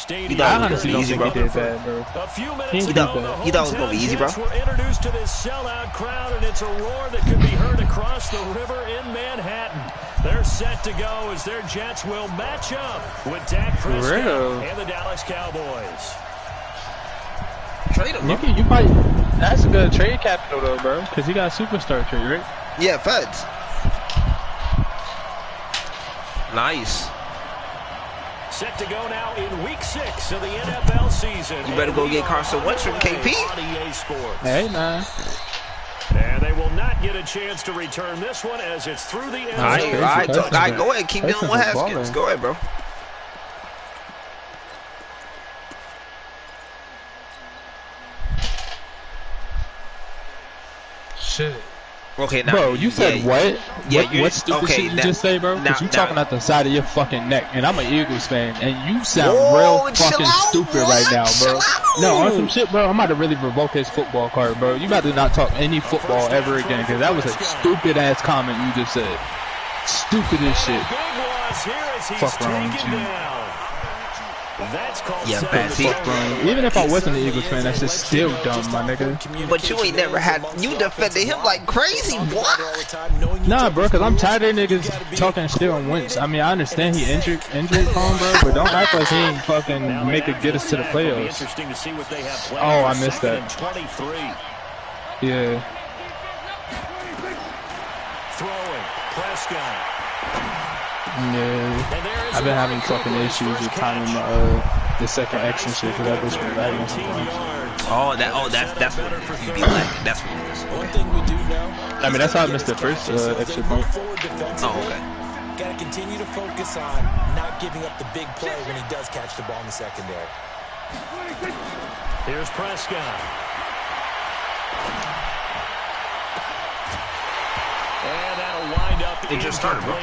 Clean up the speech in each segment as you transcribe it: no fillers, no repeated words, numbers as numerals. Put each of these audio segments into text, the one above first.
stadium. I honestly don't think he did that, bro. A few minutes ago, you thought it was gonna be easy, bro? We're introduced to this sellout crowd, and it's a roar that could be heard across the river in Manhattan. They're set to go as their Jets will match up with Dak Prescott and the Dallas Cowboys. Trade him, bro. You might. That's a good trade capital though, bro, because he got a superstar trade, right? Yeah, Feds. Nice. Set to go now in week 6 of the NFL season. You better go get Carson Wentz from KP. Hey, man. And they will not get a chance to return this one as it's through the end zone. All right, go ahead. Keep dealing with Haskins. Go ahead, bro. Shit. Okay, now, bro, you said what? Yeah, what stupid shit you just say, bro? Because you talking out the side of your fucking neck, and I'm an Eagles fan, and you sound real fucking stupid right now, bro. No, on some shit, bro. I'm about to really revoke his football card, bro. You about to not talk any football ever again, because that was a stupid ass comment you just said. Stupid as shit. Fuck wrong with you. Yeah, fancy. Even if I wasn't an Eagles fan, that's just still dumb, my nigga. But you ain't never had. You defended him like crazy, boy. Nah, bro, because I'm tired of niggas talking shit on Wentz. I mean, I understand he injury prone, bro, but don't act like he ain't fucking make it get us to the playoffs. Oh, I missed that. Yeah. Throwing Prescott. Yeah, I've been having fucking issues with timing the second action shit because that bitch been lagging sometimes. That's what it is. You be lagging. That's what it is. Okay. I mean, that's how I missed the first extra point. Oh, okay. Got to continue to focus on not giving up the big play when he does catch the ball in the secondary. Here's Prescott. And that'll wind up. It just started, bro.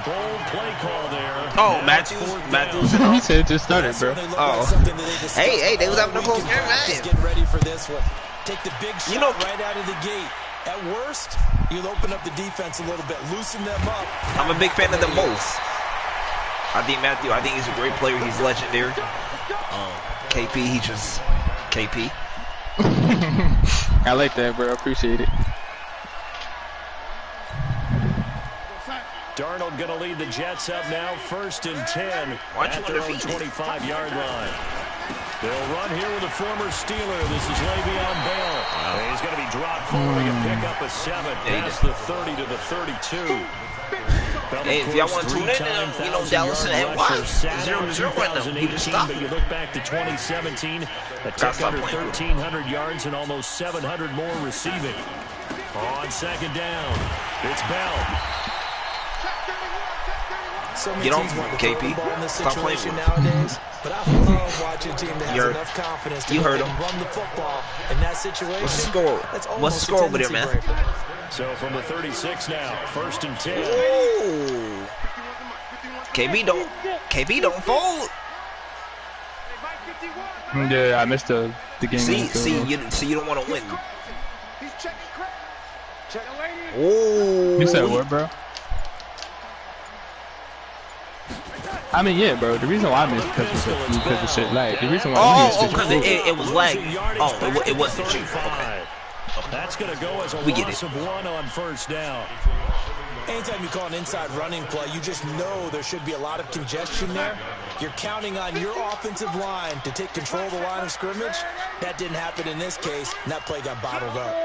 Bold play call there. Oh, Matthews. He said it just started, bro. Oh. Hey, they was having a close game, man. Just get ready for this one. Take the big shot right out of the gate. At worst, you'll open up the defense a little bit, loosen them up. I'm a big fan of them both. I think he's a great player. He's legendary. KP, he just KP. I like that, bro. I appreciate it. Darnold going to lead the Jets up now, 1st and 10 at their own 25-yard line. They'll run here with a former Steeler. This is Le'Veon Bell. Wow. He's going to be dropped forward and pick up a 7 past the 30 to the 32. Hey, if y'all want to tune in, Dallas and NY, 0-0 right now. You just stop. But you look back to 2017, a tick under 1,300 yards and almost 700 more receiving. On 2nd down, it's Bell. Get on, KP. Stop playing with nowadays, but I love watching a team that has enough confidence to run the football in that situation. What's the score? What's the score over there, man? So from the 36 now, 1st and 10. Ooh. KB don't fold. Yeah, I missed the game. See, you don't want to win. Oh. You said what, bro? I mean, yeah, bro. The reason why I missed because of shit lag. The reason why because it was lag. Oh, it wasn't you. Okay. That's going to go as a loss of 1 on 1st down. Anytime you call an inside running play, you just know there should be a lot of congestion there. You're counting on your offensive line to take control of the line of scrimmage. That didn't happen in this case, and that play got bottled up.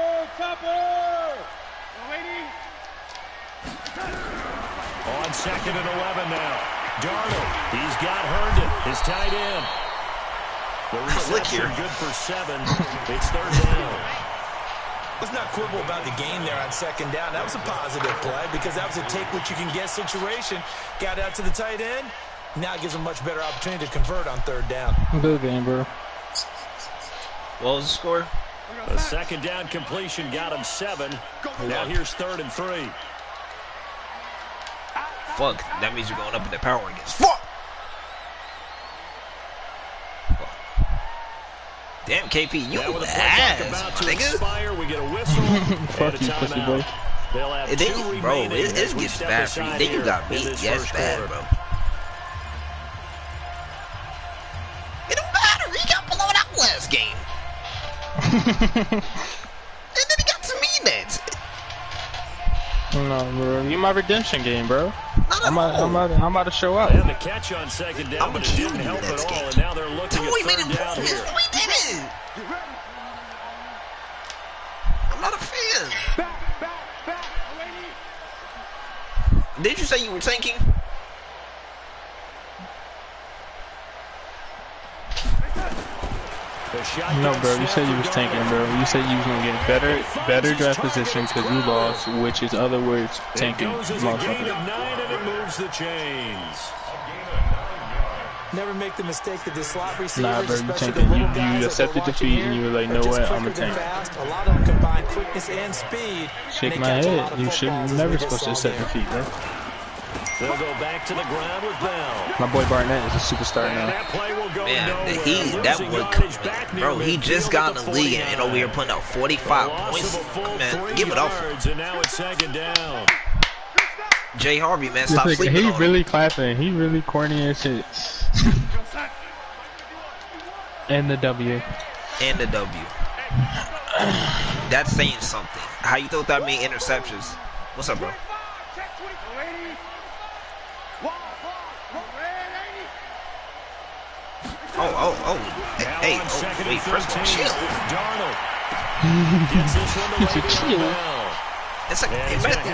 On 2nd and 11 now. Darnold, he's got Herndon, his tight end. The reception good for 7. It's 3rd down. Let's not quibble about the game there on 2nd down. That was a positive play because that was a take-what-you-can-get situation. Got out to the tight end. Now it gives him a much better opportunity to convert on 3rd down. Good game, bro. What was the score? A 2nd down completion got him 7. Now here's 3rd and 3. Fuck, that means you're going up in the power rankings. Fuck! Damn, KP, you ass, nigga. We get a whistle. Fuck you, pussy boy. Bro, it gets bad for you. Then you got me. Yes, bad, bro. last game. And then he got to me next. No, bro. You my redemption game, bro. I'm about to show out. And the catch on second down, but it didn't help at all. And now they're looking at third down here. We did it. I'm not a fan. Did you say you were tanking? No, bro. You said you was tanking, bro. You said you was gonna get better draft position because you lost, which is other words tanking. Never make the mistake that the slot receivers, nah, bro, you tanking. You accepted defeat and you were like, know what, I'm a tank. A lot of them combine quickness and speed. Shake my head. You should never supposed to accept defeat, bro. They'll go back to the ground with Bell. My boy Barnett is a superstar now. Man, bro, he just got in the league and over here putting up 45 points. Man, give it up for him. And now it's second down. Jay Harvey, man, stop sleeping He on really him. clapping. He really corny as shit. And the W. And the W. That's saying something. How you thought that made interceptions? What's up, bro? Oh. Hey, wait, first of all, chill. Darnold gets this one to Bell. It's like,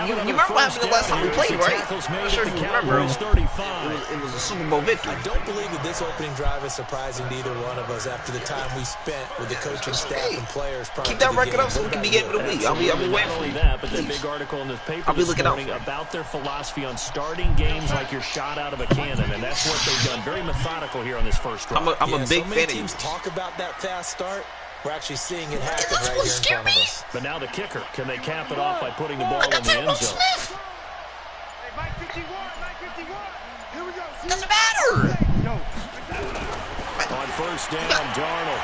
you remember what happened the last time we played, right? I'm sure you remember. It was a Super Bowl victory. I don't believe that this opening drive is surprising to either one of us after the time we spent with the coaching staff and players. Keep that record up so we can be game of the week. I'll be waiting for you. But that big article in this paper this morning about their philosophy on starting games like you're shot out of a cannon, and that's what they've done. Very methodical here on this first drive. I'm a big fan of teams talk about that fast start. We're actually seeing it happen right here in front of us. But now the kicker, can they cap it off by putting the ball in the end zone? Doesn't matter. On first down, Darnold.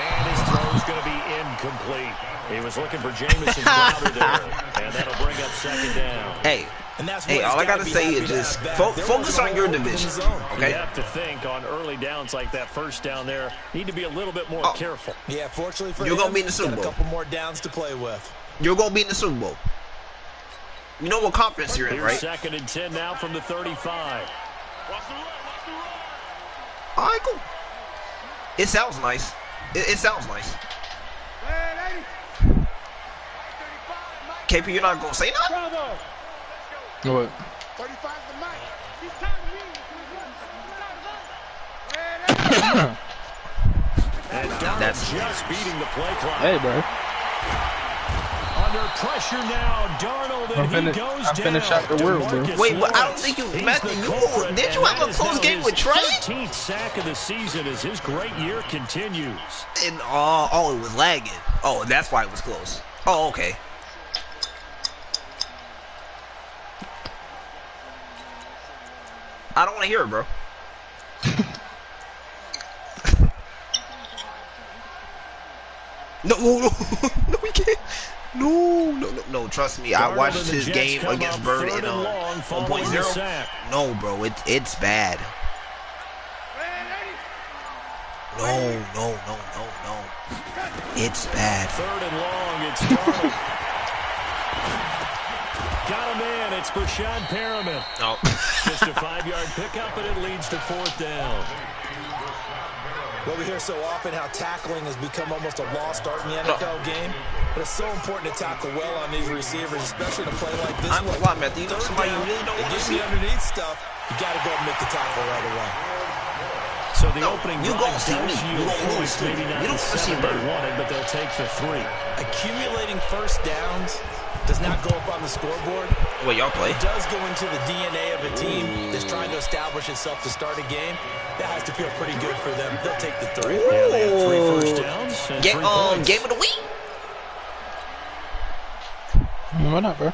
And his throw's going to be incomplete. He was looking for Jamison Crowder there. And that'll bring up second down. Hey, all I got to say is just focus on your division, okay? You have to think on early downs like that first down there, need to be a little bit more careful. Yeah, fortunately for you're going to be in the Super Bowl. A couple more downs to play with. You're going to be in the Super Bowl. You know what conference you're in, right? Second and 10 now from the 35. All right, cool. It sounds nice. It sounds nice. KP, you're not going to say nothing? What? That's just beating the play clock. Hey, bro. Under pressure now, Darnold, and he goes down. I'm finished out the world, bro. Wait, but I don't think did you have a close game with Trey? 13th sack of the season as his great year continues. And it was lagging. Oh, that's why it was close. Oh, okay. I don't want to hear it, bro. No, we can't. No, trust me. I watched his game against Bird in 1.0. No, bro, it's bad. No. It's bad. Third and long, it's Darnold. Got a man, it's Brashad Perriman. No. Just a 5-yard pickup, and it leads to fourth down. Well, we hear so often how tackling has become almost a lost art in the NFL game. But it's so important to tackle well on these receivers, especially in a play like this. I'm a lot, man. You know somebody you really don't want to see underneath stuff. You got to go and make the tackle right away. So the opening you drive does yield points, maybe not the 7 they wanted, but they'll take the 3. Accumulating first downs does not go up on the scoreboard. Well, y'all play. It does go into the DNA of a team that's trying to establish itself to start a game. That has to feel pretty good for them. They'll take the 3. Yeah, they have 3 first downs and 3 points. Game of the week? Why not, bro?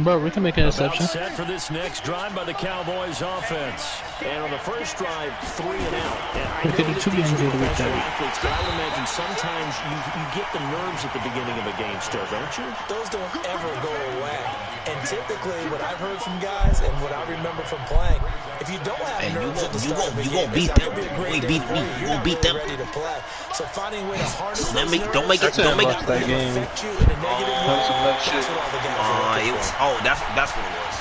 Bro, we can make an exception. Set for this next drive by the Cowboys offense. And on the first drive, 3 and out. We could do 2 games over the weekend. Athletes, but I would imagine sometimes you get the nerves at the beginning of a game still, don't you? Those don't ever go away. And typically, what I've heard from guys and what I remember from playing, if you don't have You gonna beat them. You ain't beat me. You gonna beat them. So finding a way to harness Don't make it. Don't make it. That game. It was. Oh, that's what it was.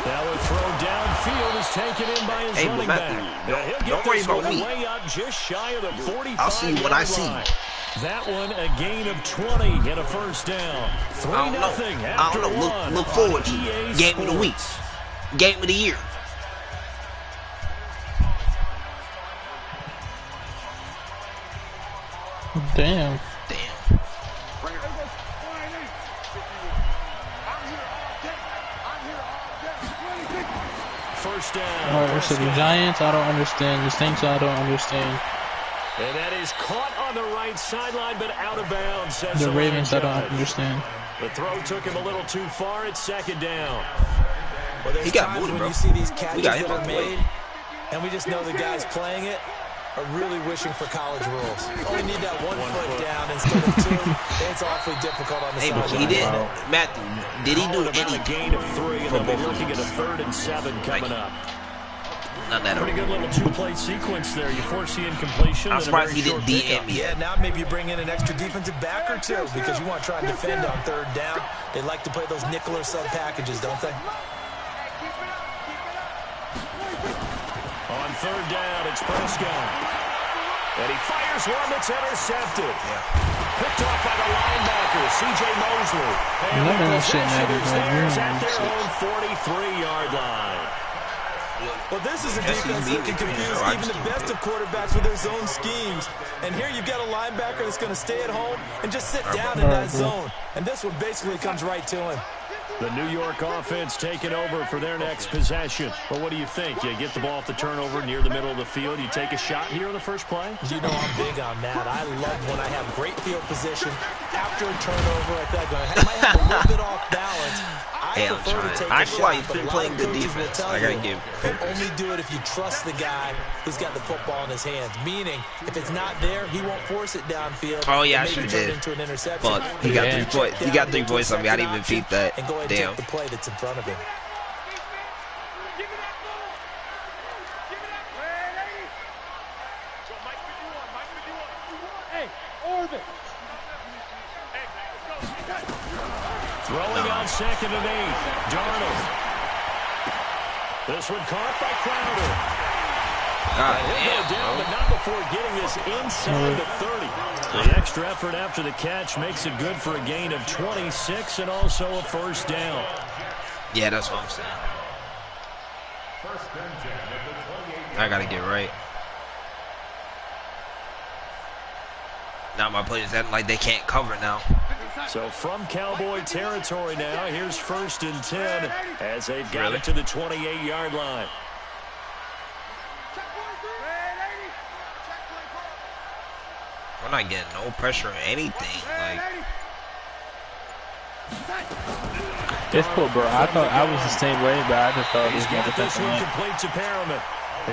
Now a throw downfield is taken in by his running back. Don't worry about me. Way up just shy of the 45. I'll see what I see. That one a gain of 20 and a first down. 3-0 after one. Look forward to it. Game of the week. Game of the year. Damn. First down. Alright, so the Giants, I don't understand. The Saints, I don't understand. And that is caught on the right sideline, but out of bounds. The Ravens, I don't understand. The throw took him a little too far. It's second down. Well, he got moved, bro. You see these catches that are made, and we just know the guys playing it are really wishing for college rules. Only need that one foot down instead of two. It's awfully difficult on the sideline. But he didn't. Matthew, did he do any gain of 3? And they'll be looking at a 3rd and 7 coming up. Not that pretty good little 2-play sequence there. You force the incompletion. I'm surprised he didn't DM me. Yeah, now maybe you bring in an extra defensive back or two because you want to try and defend on 3rd down. They like to play those nickel or sub packages, don't they? On 3rd down, it's Prescott. And he fires one that's intercepted. Picked off by the linebacker, C.J. Mosley. And the possession is theirs at their own 43-yard line. Well, this is a defense that can confuse even the best of quarterbacks with their zone schemes. And here you've got a linebacker that's going to stay at home and just sit down in that zone. And this one basically comes right to him. The New York offense taking over for their next possession. Well, what do you think? You get the ball off the turnover near the middle of the field. You take a shot here on the first play? You know I'm big on that. I love when I have great field position after a turnover. I feel like I might have a little bit off balance. I prefer to take a shot, he's been playing good defense. I gotta give him. Only do it if you trust the guy who's got the football in his hands. Meaning, if it's not there, he won't force it downfield. Oh yeah, I sure did. Into an interception. But he got 3 points. He got 3 points on me. I didn't even feed that. And go ahead and take the play that's in front of him. Throwing on 2nd and 8. Darnold. This one caught by Crowder. He'll go down, but not before getting this inside the 30. The extra effort after the catch makes it good for a gain of 26 and also a first down. Yeah, that's what I'm saying. I gotta get right. Now my players acting like they can't cover now. So from Cowboy territory now, here's 1st and 10 as they've got it to the 28-yard line. We're not getting no pressure or anything. Like, it's cool, bro. I thought I was the same way, but I just thought he's got this one complete to Perriman.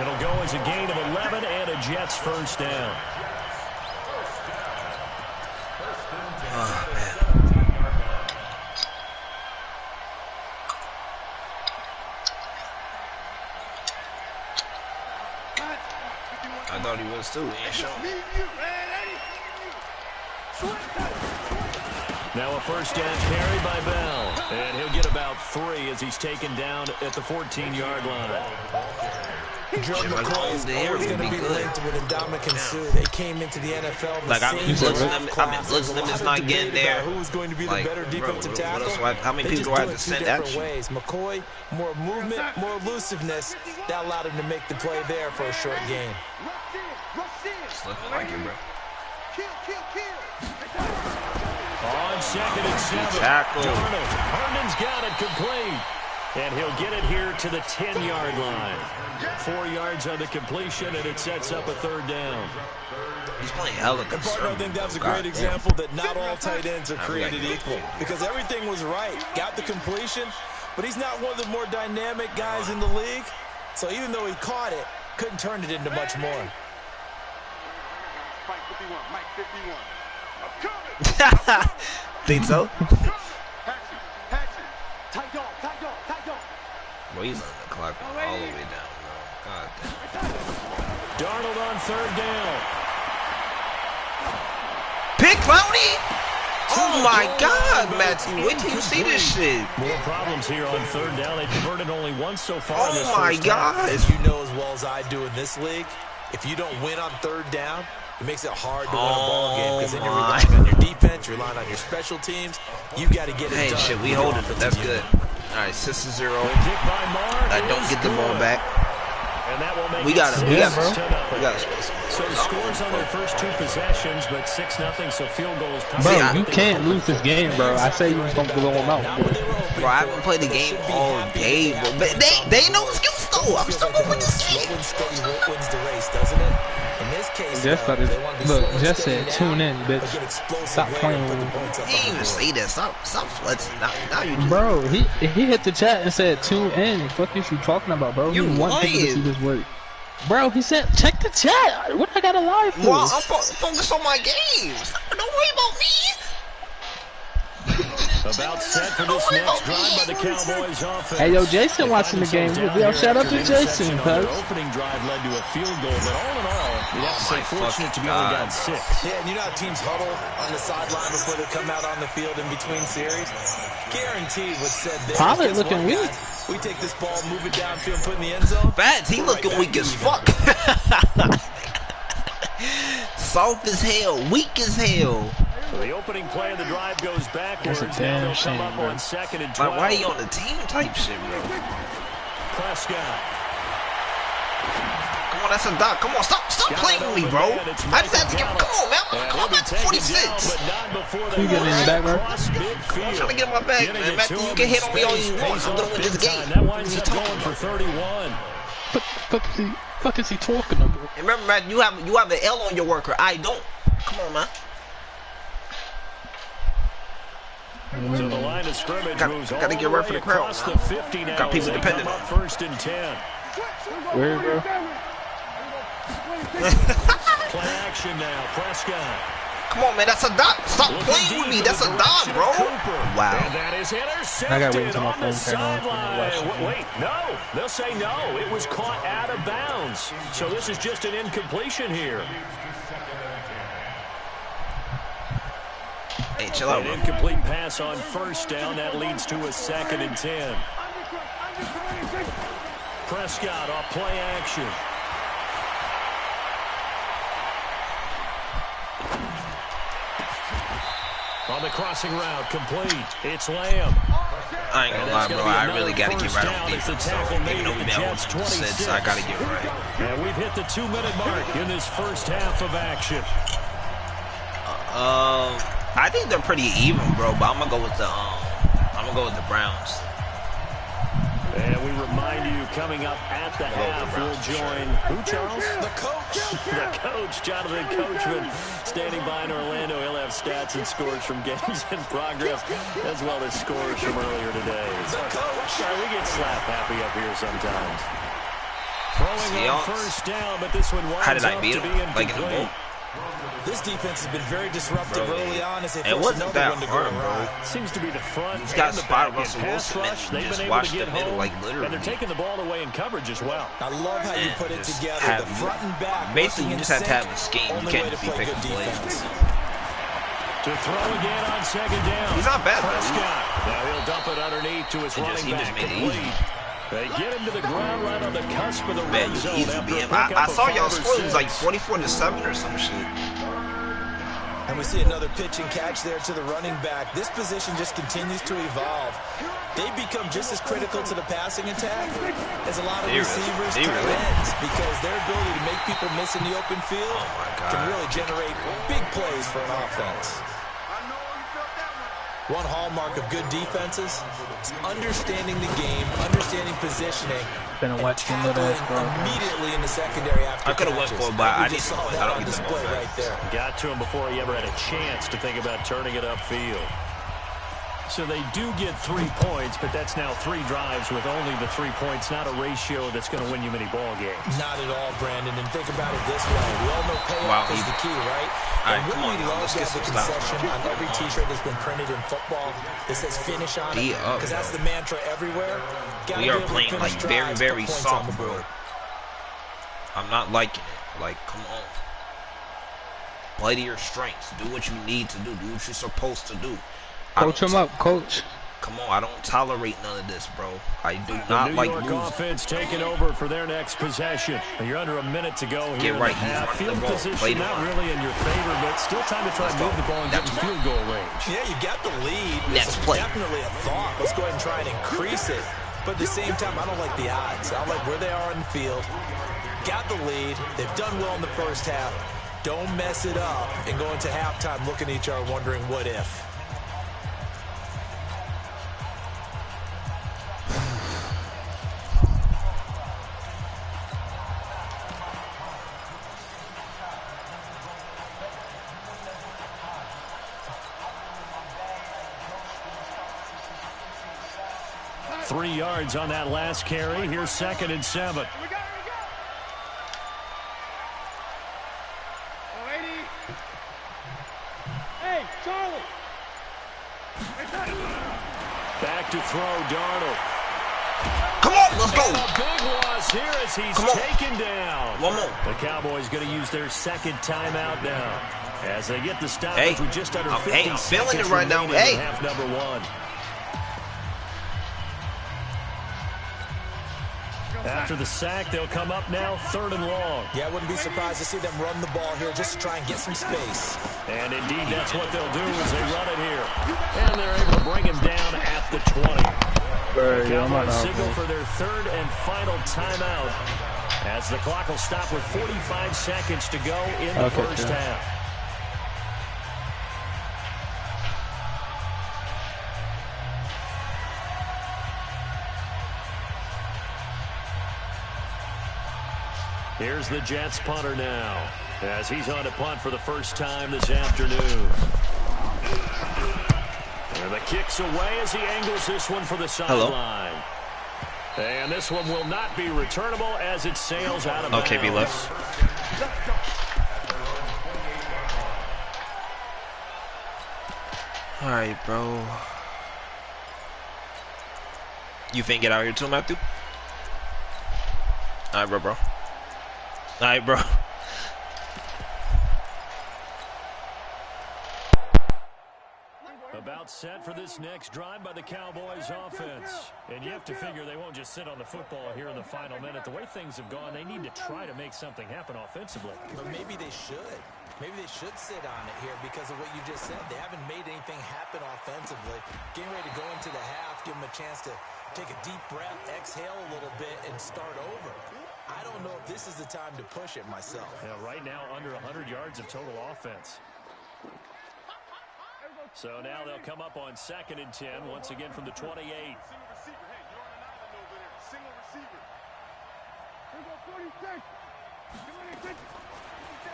It'll go as a gain of 11 and a Jets first down. Oh, man. I thought he was too. He ain't showing. Now a first down carry by Bell. And he'll get about 3 as he's taken down at the 14-yard line. Jordan McCoy is always going to be linked with Ndamukong Suh. They came into the NFL the I've been blitzing them is not getting there. Who's going to be the better defensive tackle? How many people do I have to send at you? McCoy, more movement, more elusiveness. That allowed him to make the play there for a short gain. It's looking like it, bro. On 2nd and 7. Darnold. Herndon's got it complete. And he'll get it here to the 10-yard line. 4 yards on the completion, and it sets up a 3rd down. He's playing hella good. I think that was a great example that not all tight ends are created equal. Because everything was right. Got the completion, but he's not one of the more dynamic guys in the league. So even though he caught it, couldn't turn it into much more. Think so? Boy, he's on the clock all the way down, bro. God damn. Darnold on 3rd down. Pick Clowney! Oh my God, Matthew! Wait till you see this shit. More problems here on 3rd down. They converted only once so far. Oh my God! As you know as well as I do in this league, if you don't win on 3rd down, it makes it hard to win a ball game because then you're relying on your defense, you're relying on your special teams. You got to get it done. Hey, shit, we hold it. That's good. All right, 6-0. I don't get the ball back. We got it. We got it. So the scores on their first 2 possessions, but 6-0. So field goals. Bro, you can't lose this game, bro. I say you was gonna blow them out. Bro, I haven't played the game all day, bro. But they know the skills though. I'm still gonna win this game. Wins the race, doesn't it? In this case, look, just said tune in, bitch. Stop playing with me. He didn't even say that. Stop flexing. Now you just... Bro, he hit the chat and said tune in. What is you talking about, bro? You want people to see this work. Bro, he said check the chat. What I gotta lie for? Well, I'm focused on my games. Don't worry about me. About set for this next drive by the Cowboys offense. Hey, yo, Jason watching the game. Yo, shout out to Jason, cuz. The opening drive led to a field goal, but all in all, you have to say fortunate to be only down 6. Yeah, and you know how teams huddle on the sideline before they come out on the field in between series? Guaranteed what's said there. Pollard looking weak. We take this ball, move it downfield, put in the end zone. Bats, he looking weak as fuck. Soft as hell, weak as hell. The opening play of the drive goes backwards. Now they'll come up on 2nd and 12. Like, why are you on the team type shit, bro? Prescott. Come on, that's a dot. Come on, stop playing with me, bro. I just had to get. Come on, man. Come on, back to 46. You getting in the back, bro? I'm trying to get in my bag, man. Matthew, you can hit on me all you want. I'm gonna win this game. That winds up going for 31. Fuck is he talking about? And remember, Matt, you have an L on your worker. I don't. Come on, man. So the line of scrimmage moves gotta get right for the crowd. The 50 now. Got people dependent on 1st and 10. Where, bro? Play action now. Prescott. Come on, man. That's a dot. Stop playing with me. That's a dot, bro. Wow. And that is intercepted. I got waiting until my on the phone turned sideline. Wait, no. They'll say no. It was caught out of bounds. So this is just an incompletion here. Hey, chill out, bro. An incomplete pass on 1st down. That leads to a 2nd and 10. Prescott off play action. On the crossing route, complete. It's Lamb. I ain't gonna lie, bro. I really gotta get right on defense. So, even though we down 1-6, I gotta get right. And we've hit the 2-minute mark in this first half of action. I think they're pretty even, bro. But I'm gonna go with the Browns. And we remind you, coming up at the half, we'll join who, Charles? The coach. The coach, Jonathan Coachman, standing by in Orlando. He'll have stats and scores from games in progress, as well as scores from earlier today. The coach. We get slap happy up here sometimes. Throwing on 1st down, but this one winds up to be incomplete. Like in the bowl? This defense has been very disruptive early on as they it wasn't that hard, bro. Seems to be the front. He's got and the spot back Russell pass Wilson rush. and They've just been able watch to get the middle, home, like literally. and they're taking the ball away in coverage as well. I love how you put it together. The front and back. Basically, you just have to have a scheme. You can't just be picking plays. To throw again on 2nd down. He's not bad, Prescott. Now he'll dump it underneath to his running back. Complete. They get him to the ground right on the cusp of the red zone. I saw y'all score. It was like 44-7 or some shit. And we see another pitch and catch there to the running back. This position just continues to evolve. They become just as critical to the passing attack as a lot of receivers, tight ends, because their ability to make people miss in the open field can really generate big plays for an offense. One hallmark of good defenses is understanding the game, understanding positioning, Been a watch game immediately in the secondary after. I could have went for it, but I didn't. I don't get display right there. Got to him before he ever had a chance to think about turning it upfield. So they do get 3 points, but that's now 3 drives with only the 3 points, not a ratio that's going to win you many ball games. Not at all, Brandon. And think about it this way. We all know payoff is the key, right? And come on, love to have the concession on every T-shirt that's been printed in football that says finish on it, because that's the mantra everywhere. We are playing like very, very soft, bro. I'm not liking it. Like, come on. Play to your strengths. Do what you need to do. Do what you're supposed to do. Coach him up, coach. Come on, I don't tolerate none of this, bro. I do not like losing. New York offense taking over for their next possession. You're under a minute to go here. Get right, in the half. Field position not really in your favor, but still time to try to move the ball and get in field goal range. Yeah, you got the lead. Next play. Definitely a thought. Let's go ahead and try and increase it. But at the same time, I don't like the odds. I don't like where they are in the field. Got the lead. They've done well in the first half. Don't mess it up and go into halftime looking at each other wondering what if. Three yards on that last carry. Here's 2nd and 7. Hey, Charlie. Back to throw, Darnold. Come on, let's go. And a big loss here as he's taken down. One more. The Cowboys going to use their 2nd timeout now as they get the stoppage with just under 50 seconds. I'm feeling it right now. Hey. Half number 1. After the sack, they'll come up now 3rd and long. Yeah, I wouldn't be surprised to see them run the ball here just to try and get some space. And indeed, that's what they'll do as they run it here. And they're able to bring him down at the 20. The Cowboys signal for their 3rd and final timeout as the clock will stop with 45 seconds to go in the first half. Here's the Jets punter now as he's on to punt for the first time this afternoon. And the kick's away as he angles this one for the sideline. And this one will not be returnable as it sails out of bounds. KB left. All right, bro. You think get out here too, Matthew? All right, bro. All right, bro. About set for this next drive by the Cowboys offense. And you have to figure they won't just sit on the football here in the final minute. The way things have gone, they need to try to make something happen offensively. But maybe they should. Maybe they should sit on it here because of what you just said. They haven't made anything happen offensively. Getting ready to go into the half, give them a chance to take a deep breath, exhale a little bit, and start over. I don't know if this is the time to push it myself. Yeah, right now, under 100 yards of total offense. So now they'll come up on 2nd and 10, once again from the 28.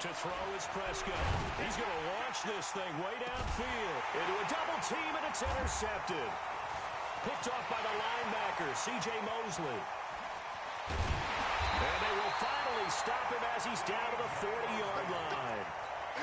To throw is Prescott. He's going to launch this thing way downfield into a double team, and it's intercepted. Picked off by the linebacker, C.J. Mosley. And they will finally stop him as he's down to the 40-yard line.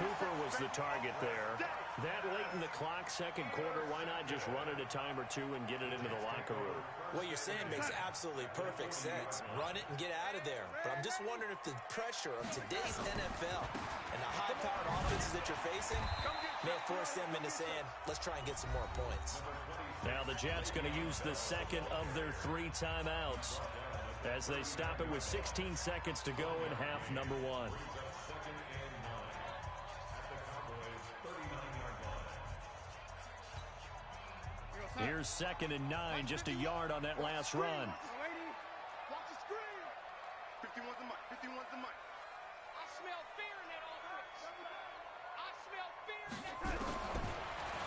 Cooper was the target there. That late in the clock, 2nd quarter, why not just run it a time or two and get it into the locker room? What you're saying makes absolutely perfect sense. Run it and get out of there. But I'm just wondering if the pressure of today's NFL and the high-powered offenses that you're facing may have forced them into saying, let's try and get some more points. Now the Jets going to use the 2nd of their 3 timeouts as they stop it with 16 seconds to go in half number 1. Here's 2nd and 9, just a yard on that last run. Watch the screen. 51's the mic. 51's the mic. I smell fear in that offense. I smell fear in that.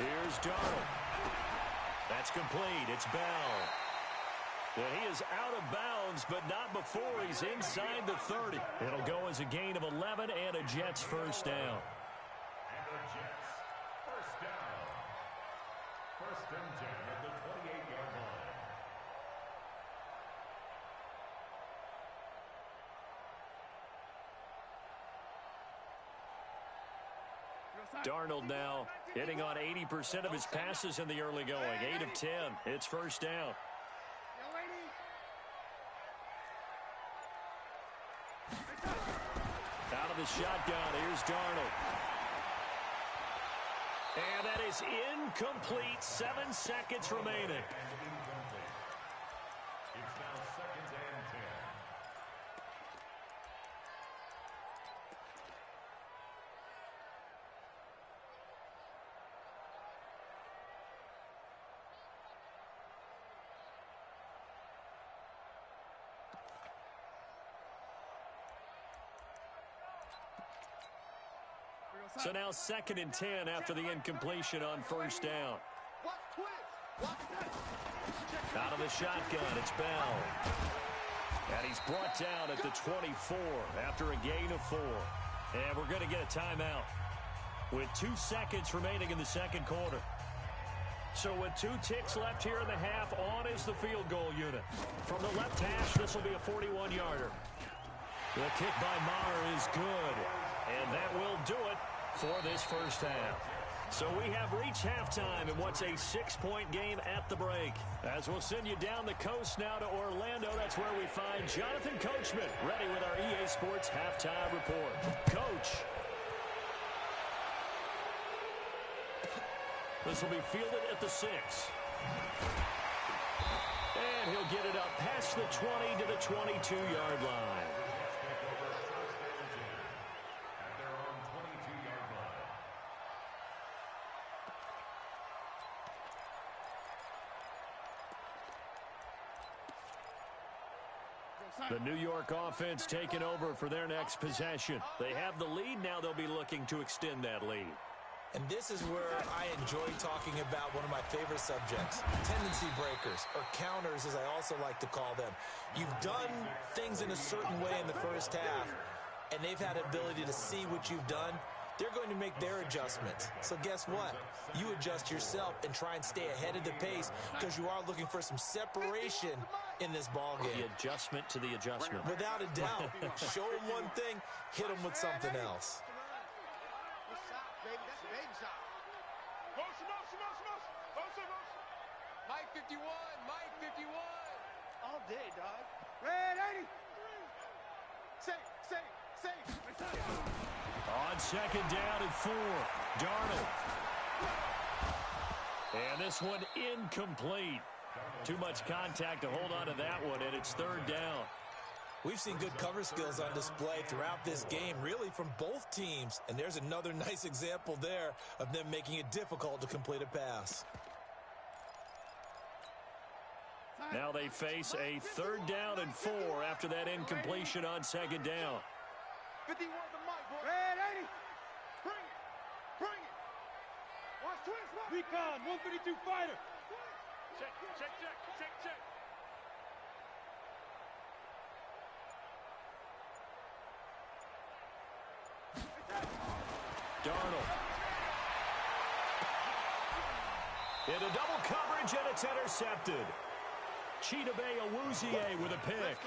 Here's Darnold. That's complete. It's Bell. And he is out of bounds, but not before he's inside the 30. It'll go as a gain of 11 and a Jets first down. And the Jets first down. First and 10. Darnold now hitting on 80% of his passes in the early going. 8 of 10. It's first down. Out of the shotgun, here's Darnold. And that is incomplete. 7 seconds remaining. It's now 2nd and 10. So now 2nd and 10 after the incompletion on first down. Out of the shotgun, it's Bell. And he's brought down at the 24 after a gain of 4. And we're going to get a timeout with 2 seconds remaining in the second quarter. So with 2 ticks left here in the half, on is the field goal unit. From the left hash, this will be a 41-yarder. The kick by Maher is good. And that will do it for this first half. So we have reached halftime in what's a 6-point game at the break. As we'll send you down the coast now to Orlando, that's where we find Jonathan Coachman ready with our EA Sports halftime report. Coach. This will be fielded at the 6. And he'll get it up past the 20 to the 22-yard line. The New York offense taking over for their next possession. They have the lead. Now they'll be looking to extend that lead. And this is where I enjoy talking about one of my favorite subjects, tendency breakers, or counters, as I also like to call them. You've done things in a certain way in the first half, and they've had the ability to see what you've done. They're going to make their adjustments. So guess what? You adjust yourself and try and stay ahead of the pace because you are looking for some separation in this ball game. The adjustment to the adjustment. Without a doubt. Show them one thing, hit them with something else. Mike 51, Mike 51. All day, dog. Red 80. Safe. On second down and 4, Darnold. And this one incomplete. Too much contact to hold on to that one, and it's 3rd down. We've seen good cover skills on display throughout this game, really from both teams. And there's another nice example there of them making it difficult to complete a pass. Now they face a 3rd down and 4 after that incompletion on second down. 51 the mic, boy. Red 80. Bring it. Watch twist. Recon, 152 fighter. Check. Darnold. Into double coverage, and it's intercepted. Chidobe Awuzie with a pick.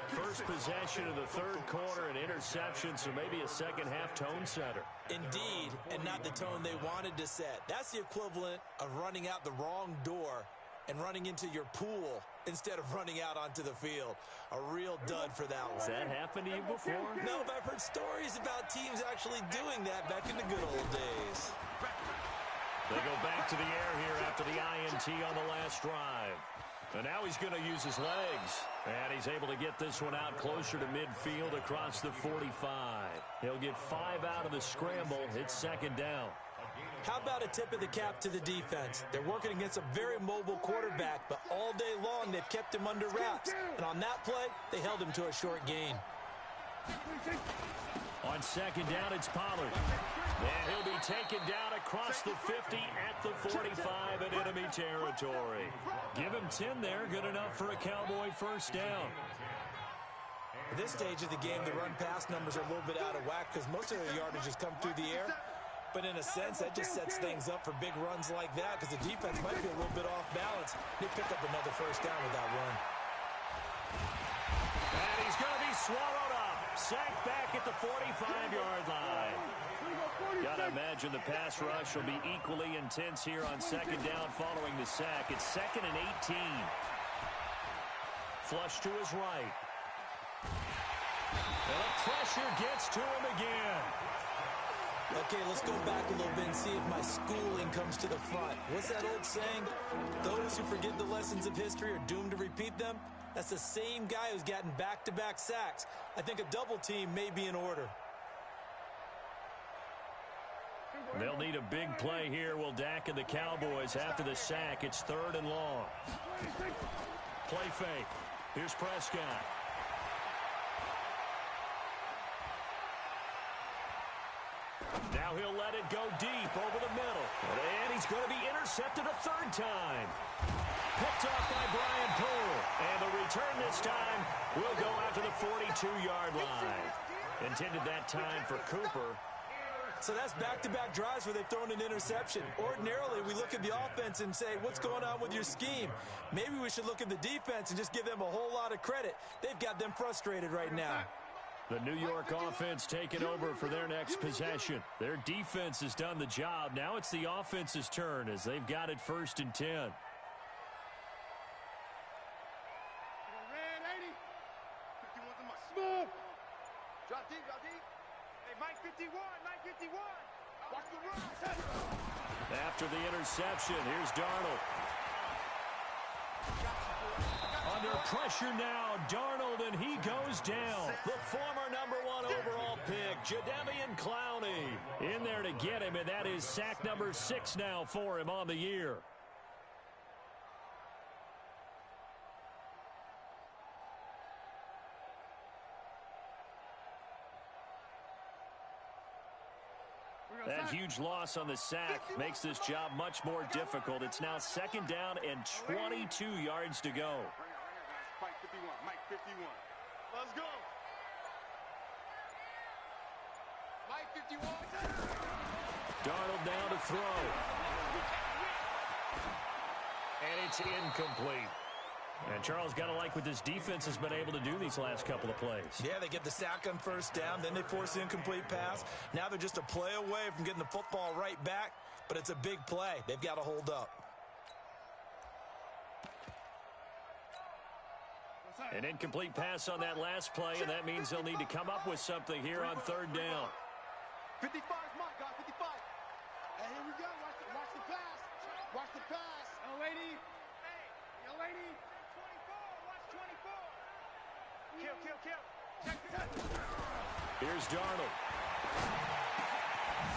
First possession of the 3rd quarter, an interception, so maybe a second-half tone setter. Indeed, and not the tone they wanted to set. That's the equivalent of running out the wrong door and running into your pool instead of running out onto the field. A real dud for that one. Has that happened to you before? No, but I've heard stories about teams actually doing that back in the good old days. They go back to the air here after the INT on the last drive. And now he's going to use his legs. And he's able to get this one out closer to midfield across the 45. He'll get 5 out of the scramble. It's 2nd down. How about a tip of the cap to the defense? They're working against a very mobile quarterback, but all day long they've kept him under wraps. And on that play, they held him to a short gain. On second down, it's Pollard. And he'll be taken down across the 50 at the 45 in enemy territory. Give him 10 there, good enough for a Cowboy first down. At this stage of the game, the run-pass numbers are a little bit out of whack because most of their yardage has come through the air. But in a sense, that just sets things up for big runs like that because the defense might be a little bit off balance. They pick up another first down with that run. And he's going to be swallowed up. Sacked back at the 45-yard line. Gotta imagine the pass rush will be equally intense here on second down following the sack. It's 2nd and 18. Flush to his right. And the pressure gets to him again. Okay, let's go back a little bit and see if my schooling comes to the front. What's that old saying? Those who forget the lessons of history are doomed to repeat them. That's the same guy who's gotten back-to-back sacks. I think a double team may be in order. They'll need a big play here, will Dak and the Cowboys after the sack. It's 3rd and long. Play fake. Here's Prescott. Now he'll let it go deep over the middle. And he's going to be intercepted a 3rd time. Picked off by Brian Poole. And the return this time will go out to the 42-yard line. Intended that time for Cooper. So that's back-to-back drives where they've thrown an interception. Ordinarily, we look at the offense and say, what's going on with your scheme? Maybe we should look at the defense and just give them a whole lot of credit. They've got them frustrated right now. The New York offense taking over for their next possession. Their defense has done the job. Now it's the offense's turn as they've got it 1st and 10. Red 80. 51's a must. Smooth. Drop deep, drop deep. Hey, Mike 51, Mike 51. Watch the run. After the interception, here's Darnold. Under pressure now, Darnold, and he goes down. The former #1 overall pick, Jadeveon Clowney, in there to get him, and that is sack number 6 now for him on the year. That huge loss on the sack makes this job much more difficult. It's now 2nd down and 22 yards to go. Mike 51, Mike 51. Let's go. Mike 51. Darnold now to throw. And it's incomplete. And Charles, got to like what this defense has been able to do these last couple of plays. Yeah, they get the sack on 1st down, then they force the incomplete pass. Now they're just a play away from getting the football right back, but it's a big play. They've got to hold up. An incomplete pass on that last play, and that means they'll need to come up with something here on 3rd down. 55 is my guy, 55. And here we go. Watch the pass. Watch the pass. Young lady. Hey, young lady. 24. Watch 24. Kill. Check. Here's Darnold.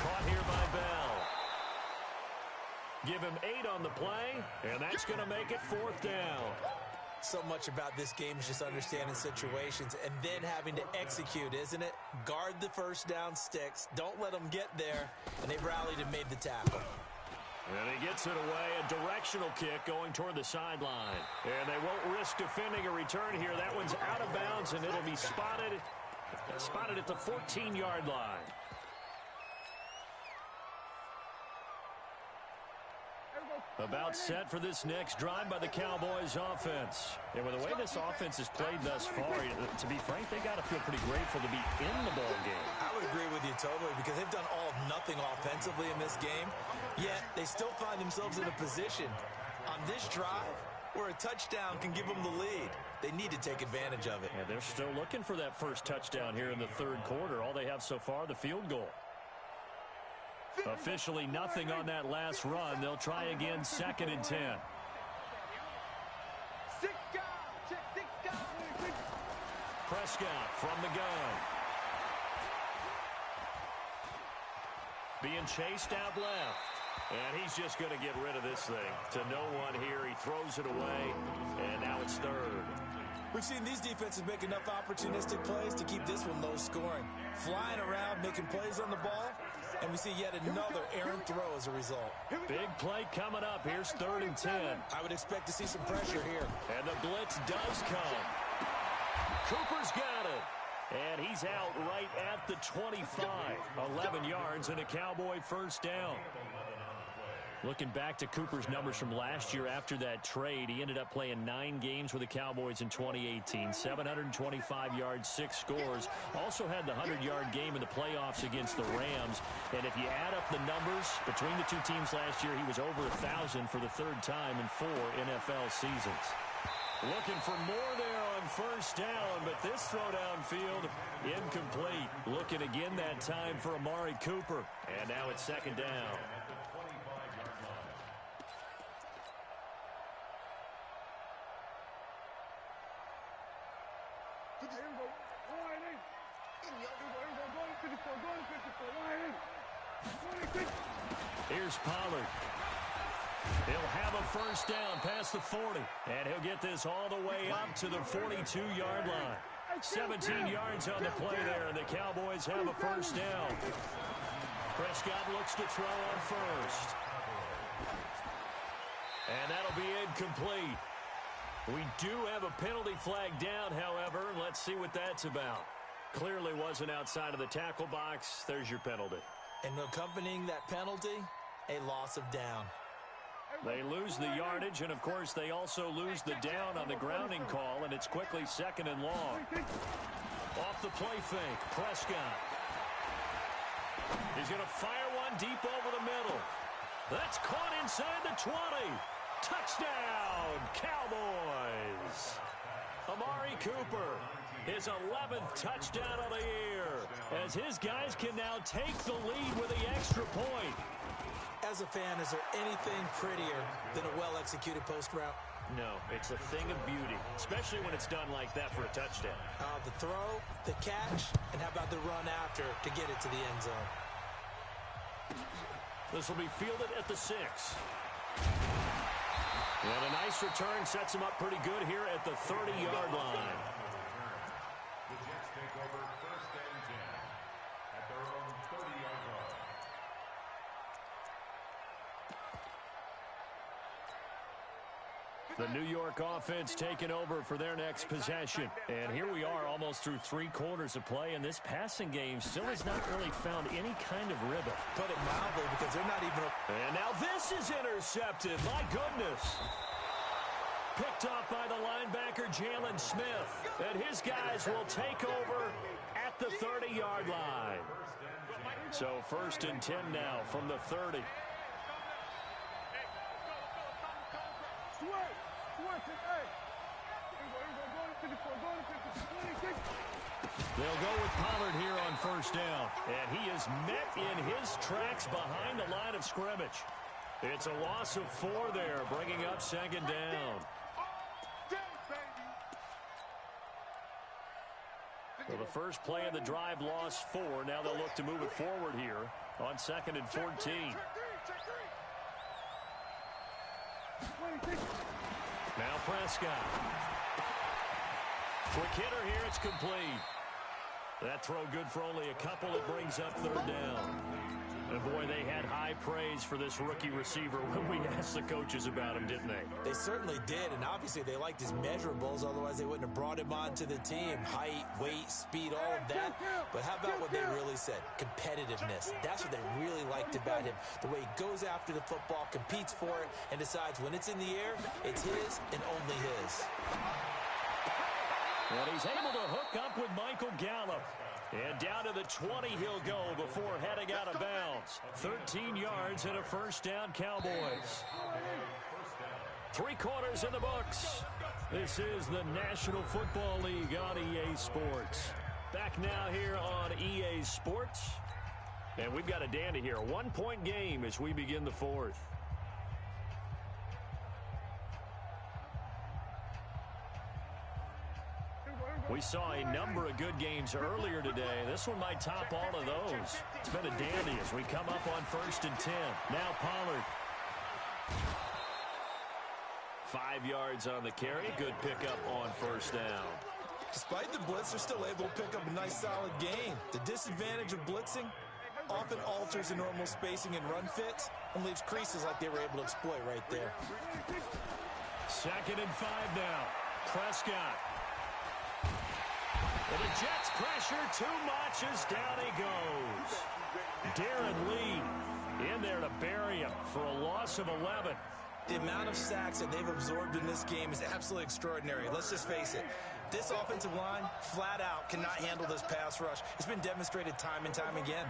Caught here by Bell. Give him 8 on the play, and that's going to make it 4th down. So much about this game is just understanding situations and then having to execute, isn't it? Guard the 1st down sticks. Don't let them get there. And they've rallied and made the tackle. And he gets it away. A directional kick going toward the sideline. And they won't risk defending a return here. That one's out of bounds, and it'll be spotted at the 14-yard line. About set for this next drive by the Cowboys offense. And with the way this offense has played thus far, to be frank, they got to feel pretty grateful to be in the ball game. I would agree with you totally because they've done all of nothing offensively in this game, yet they still find themselves in a position on this drive where a touchdown can give them the lead. They need to take advantage of it. And they're still looking for that first touchdown here in the 3rd quarter. All they have so far, the field goal. Officially nothing on that last run. They'll try again 2nd and 10. 6 down. Check 6 down. Prescott from the gun. Being chased out left. And he's just going to get rid of this thing. To no one here. He throws it away. And now it's 3rd. We've seen these defenses make enough opportunistic plays to keep this one low scoring. Flying around, making plays on the ball, and we see yet another errant throw as a result. Big play coming up. Here's 3rd and 10. I would expect to see some pressure here. And the blitz does come. Cooper's got it. And he's out right at the 25. 11 yards and a Cowboy 1st down. Looking back to Cooper's numbers from last year after that trade, he ended up playing 9 games with the Cowboys in 2018. 725 yards, 6 scores. Also had the 100-yard game in the playoffs against the Rams. And if you add up the numbers between the two teams last year, he was over 1,000 for the 3rd time in 4 NFL seasons. Looking for more there on first down, but this throw downfield incomplete. Looking again that time for Amari Cooper. And now it's 2nd down. Here's Pollard. He'll have a first down past the 40, and he'll get this all the way up to the 42-yard line. 17 yards on the play there, and the Cowboys have a first down. Prescott looks to throw on first. And that'll be incomplete. We do have a penalty flag down, however, and let's see what that's about. Clearly wasn't outside of the tackle box. There's your penalty. And accompanying that penalty, a loss of down. They lose the yardage, and, of course, they also lose the down on the grounding call, and it's quickly 2nd and long. Off the play fake, Prescott. He's going to fire one deep over the middle. That's caught inside the 20. Touchdown, Cowboys. Amari Cooper, his 11th touchdown of the year, as his guys can now take the lead with the extra point. As a fan, is there anything prettier than a well-executed post route? No, it's a thing of beauty, especially when it's done like that for a touchdown. The throw, the catch, and how about the run after to get it to the end zone? This will be fielded at the 6. And a nice return sets him up pretty good here at the 30-yard line. The Jets take over 1st and 10 at their own 30-yard line. The New York offense taking over for their next possession. And here we are almost through 3 quarters of play, and this passing game still has not really found any kind of rhythm. Put it mildly, because they're not even... And now this is intercepted. My goodness. Picked off by the linebacker, Jalen Smith. And his guys will take over at the 30-yard line. So 1st and 10 now from the 30. They'll go with Pollard here on first down. And he is met in his tracks behind the line of scrimmage. It's a loss of 4 there, bringing up 2nd down. Well, the first play of the drive lost 4. Now they'll look to move it forward here on 2nd and 14. Now Prescott. Quick hitter here, it's complete. That throw good for only a couple. It brings up 3rd down. And boy, they had high praise for this rookie receiver when we asked the coaches about him, didn't they? They certainly did, and obviously they liked his measurables, otherwise they wouldn't have brought him onto the team. Height, weight, speed, all of that. But how about what they really said? Competitiveness. That's what they really liked about him. The way he goes after the football, competes for it, and decides when it's in the air, it's his and only his. And he's able to hook up with Michael Gallup. And down to the 20 he'll go before heading out of bounds. 13 yards and a first down, Cowboys. 3 quarters in the books. This is the National Football League on EA Sports. Back now here on EA Sports. And we've got a dandy here. A 1-point game as we begin the 4th. We saw a number of good games earlier today. This one might top all of those. It's been a dandy as we come up on 1st and 10. Now Pollard. 5 yards on the carry. Good pickup on first down. Despite the blitz, they're still able to pick up a nice, solid gain. The disadvantage of blitzing often alters the normal spacing and run fits and leaves creases like they were able to exploit right there. 2nd and 5 now. Prescott. Well, the Jets pressure too much as down he goes. Darren Lee in there to bury him for a loss of 11. The amount of sacks that they've absorbed in this game is absolutely extraordinary. Let's just face it. This offensive line, flat out, cannot handle this pass rush. It's been demonstrated time and time again.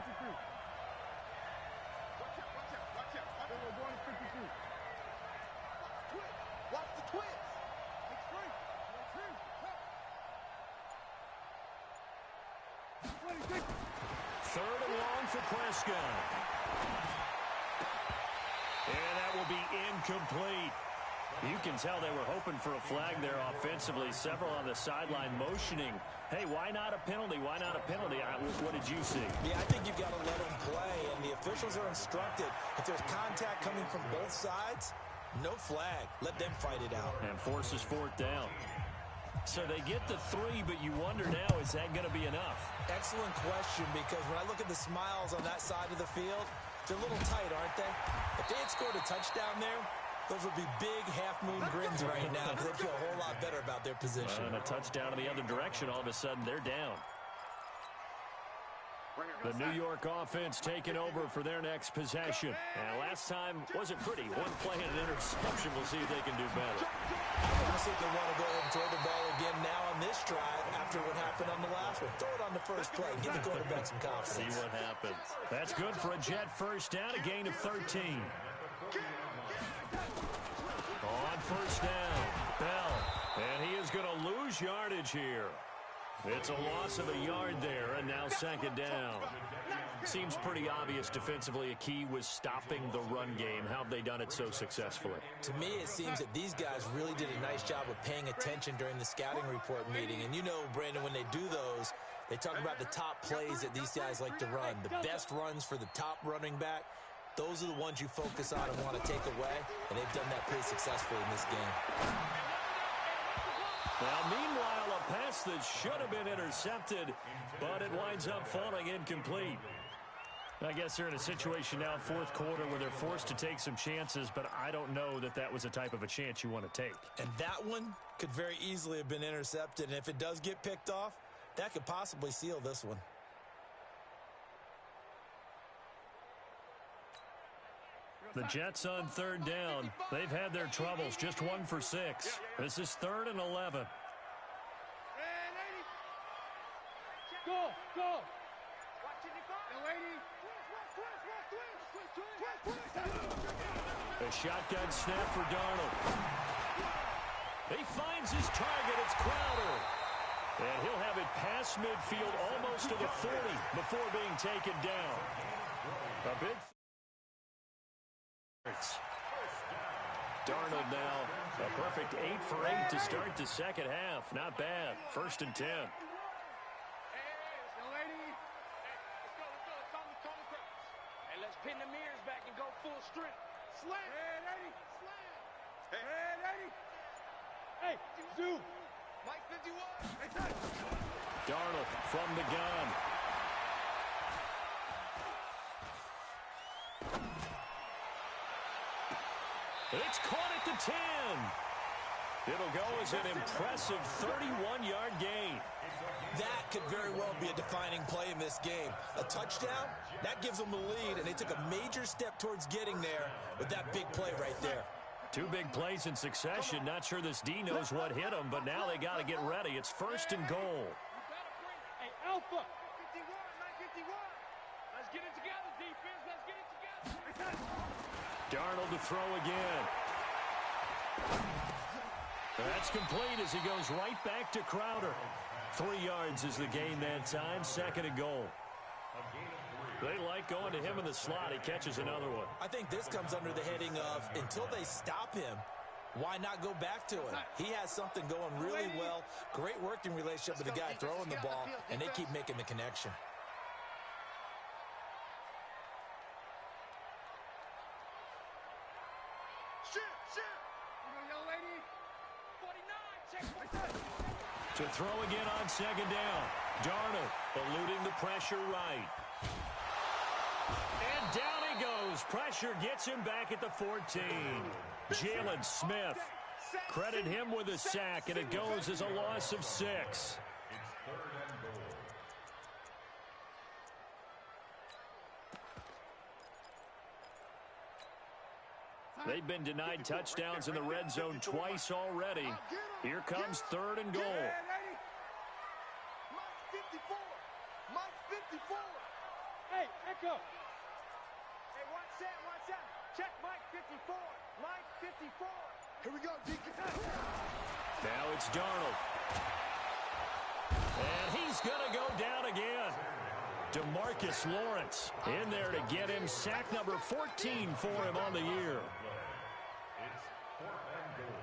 Watch the twist. Third and long for Prescott. And that will be incomplete. You can tell they were hoping for a flag there offensively. Several on the sideline motioning. Hey, why not a penalty? Why not a penalty? What did you see? Yeah, I think you've got to let them play, and the officials are instructed. If there's contact coming from both sides, no flag. Let them fight it out. And forces fourth down. So they get the 3, but you wonder now, is that going to be enough? Excellent question, because when I look at the smiles on that side of the field, they're a little tight, aren't they? If they had scored a touchdown there, those would be big half-moon grins right now because they feel a whole lot better about their position. And a touchdown in the other direction, all of a sudden they're down. The New York offense taking over for their next possession. And last time wasn't pretty. One play and an interception. We'll see if they can do better. I think they want to go ahead and throw the ball again now on this drive after what happened on the last one. Throw it on the first play. Give the quarterback some confidence. See what happens. That's good for a Jet first down, a gain of 13. On first down, Bell. And he is going to lose yardage here. It's a loss of a yard there, and now second down. Seems pretty obvious defensively a key was stopping the run game. How have they done it so successfully? To me, it seems that these guys really did a nice job of paying attention during the scouting report meeting. And you know, Brandon, when they do those, they talk about the top plays that these guys like to run, the best runs for the top running back. Those are the ones you focus on and want to take away, and they've done that pretty successfully in this game. Now, meanwhile, a pass that should have been intercepted, but it winds up falling incomplete. I guess they're in a situation now, fourth quarter, where they're forced to take some chances, but I don't know that that was the type of a chance you want to take. And that one could very easily have been intercepted, and if it does get picked off, that could possibly seal this one. The Jets on third down. They've had their troubles. Just 1 for 6. This is 3rd and 11. Go, go. A shotgun snap for Darnold. He finds his target. It's Crowder. And he'll have it past midfield almost to the 40 before being taken down. A big... Darnold now a perfect 8 for 8 to start the second half. Not bad. 1st and 10. Hey, young lady. Let's go. Hey, let's pin the mirrors back and go full strength. Slam. Hey, lady. Slam. Hey, lady. Hey, zoom. Mike 51. Hey, touch. Darnold from the gun. It's caught at the 10. It'll go as an impressive 31-yard gain. That could very well be a defining play in this game. A touchdown, that gives them the lead, and they took a major step towards getting there with that big play right there. 2 big plays in succession. Not sure this D knows what hit them, but now they got to get ready. It's 1st and goal. Hey, Alpha. 51, 951. Let's get it together, defense. Let's get it together. Darnold to throw again. That's complete as he goes right back to Crowder. 3 yards is the gain that time. 2nd and goal. They like going to him in the slot. He catches another one. I think this comes under the heading of until they stop him, why not go back to him? He has something going really well. Great working relationship with the guy throwing the ball, and they keep making the connection. To throw again on 2nd down. Darnold eluding the pressure right. And down he goes. Pressure gets him back at the 14. Jalen Smith. Credit him with a sack, and it goes as a loss of 6. They've been denied touchdowns in the red zone twice already. Here comes 3rd and goal. Mike 54. Mike 54. Hey, Echo. Hey, watch that, watch that. Check Mike 54. Mike 54. Here we go, Deacon. Now it's Darnold. And he's going to go down again. DeMarcus Lawrence in there to get him sack number 14 for him on the year. It's 4th and goal.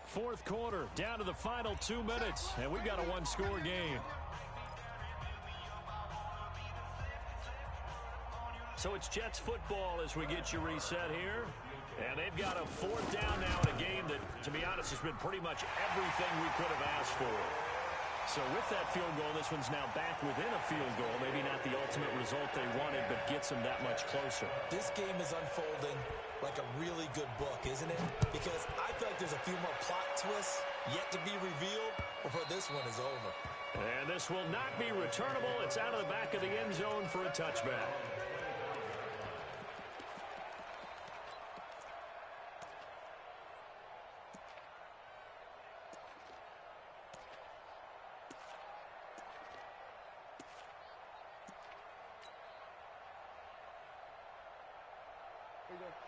Fourth quarter, down to the final 2 minutes, and we've got a one-score game. So it's Jets football as we get you reset here. And they've got a 4th down now in a game that, to be honest, has been pretty much everything we could have asked for. So with that field goal, this one's now back within a field goal. Maybe not the ultimate result they wanted, but gets them that much closer. This game is unfolding like a really good book, isn't it? Because I feel like there's a few more plot twists yet to be revealed before this one is over. And this will not be returnable. It's out of the back of the end zone for a touchback.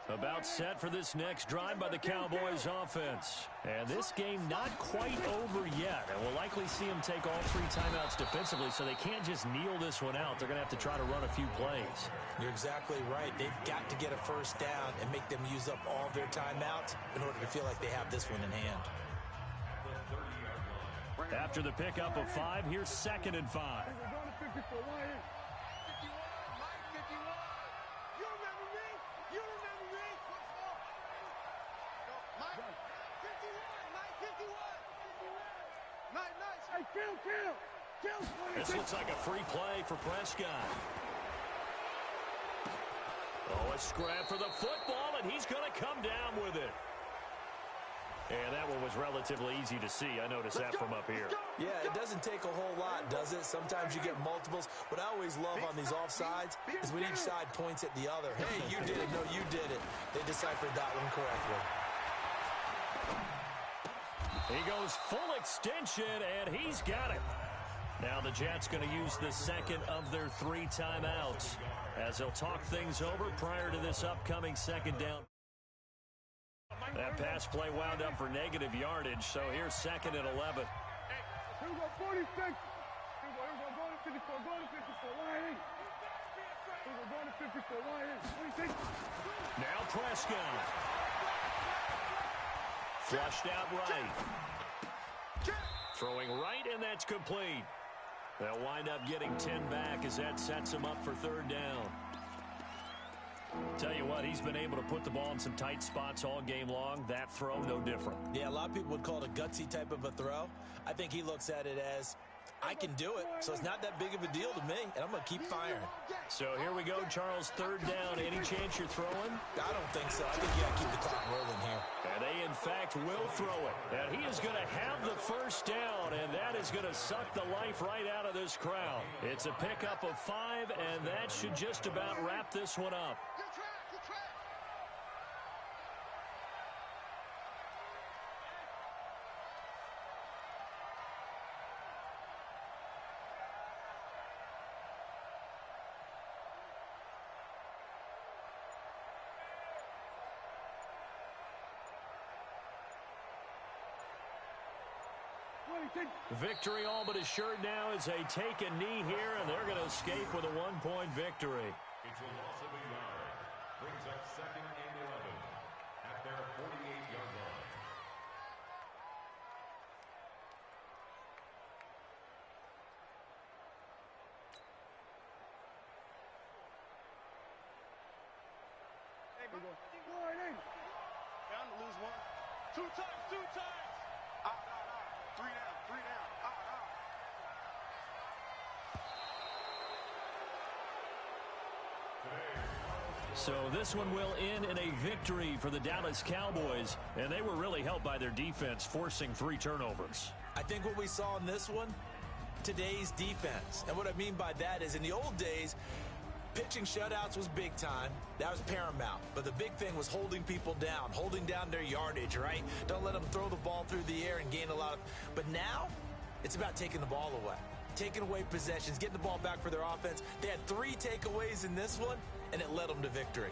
About set for this next drive by the Cowboys offense. And this game not quite over yet. And we'll likely see them take all 3 timeouts defensively, so they can't just kneel this one out. They're going to have to try to run a few plays. You're exactly right. They've got to get a first down and make them use up all their timeouts in order to feel like they have this one in hand. After the pickup of 5, here's 2nd and 5. This looks like a free play for Prescott. Oh, a scrap for the football, and he's going to come down with it. And that one was relatively easy to see. I noticed that from up here. Yeah, it doesn't take a whole lot, does it? Sometimes you get multiples. What I always love on these offsides is when each side points at the other. Hey, you did it. No, you did it. They deciphered that one correctly. He goes full extension, and he's got it. Now the Jets going to use the 2nd of their 3 timeouts as they'll talk things over prior to this upcoming 2nd down. That pass play wound up for negative yardage, so here's 2nd and 11. Here we go, 46. Here we go, go to 54, go to 54, line. Here we go, go to 54, line. 26. Now Prescott. Flushed out right. Throwing right, and that's complete. They'll wind up getting 10 back as that sets him up for 3rd down. Tell you what, he's been able to put the ball in some tight spots all game long. That throw, no different. Yeah, a lot of people would call it a gutsy type of a throw. I think he looks at it as, I can do it, so it's not that big of a deal to me, and I'm going to keep firing. So here we go, Charles, 3rd down. Any chance you're throwing? I don't think so. I think you got to keep the clock rolling here. And they, in fact, will throw it. And he is going to have the first down, and that is going to suck the life right out of this crowd. It's a pickup of 5, and that should just about wrap this one up. Victory all but assured now as they take a knee here, and they're going to escape with a 1-point victory. It's a loss of a yard. Brings up 2nd and 11 at their 48-yard line. Hey, we go. Down to lose 1. 2 times, 2 times. Out. 3 down, 3 down. Out. So this one will end in a victory for the Dallas Cowboys, and they were really helped by their defense, forcing 3 turnovers. I think what we saw in this one today's defense. And what I mean by that is in the old days, pitching shutouts was big time. That was paramount. But the big thing was holding people down, holding down their yardage, right? Don't let them throw the ball through the air and gain a lot of... But now, it's about taking the ball away. Taking away possessions, getting the ball back for their offense. They had 3 takeaways in this one, and it led them to victory.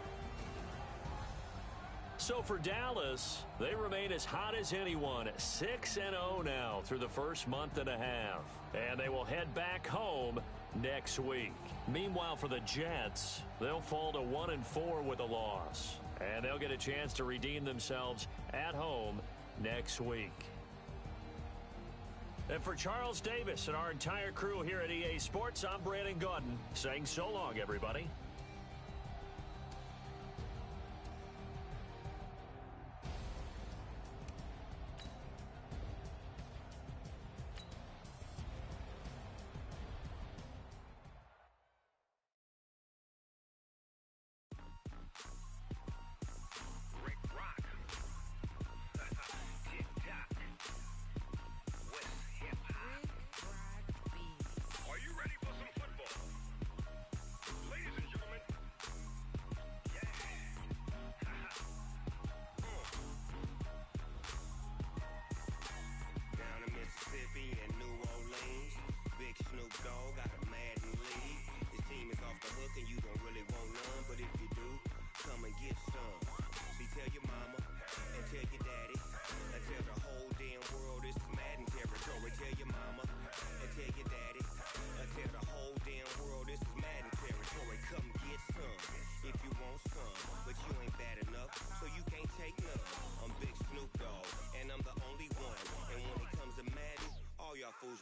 So for Dallas, they remain as hot as anyone, 6-0 now through the first month and a half. And they will head back home next week. Meanwhile, for the Jets, they'll fall to 1-4 with a loss. And they'll get a chance to redeem themselves at home next week. And for Charles Davis and our entire crew here at EA Sports, I'm Brandon Gaudin saying so long, everybody.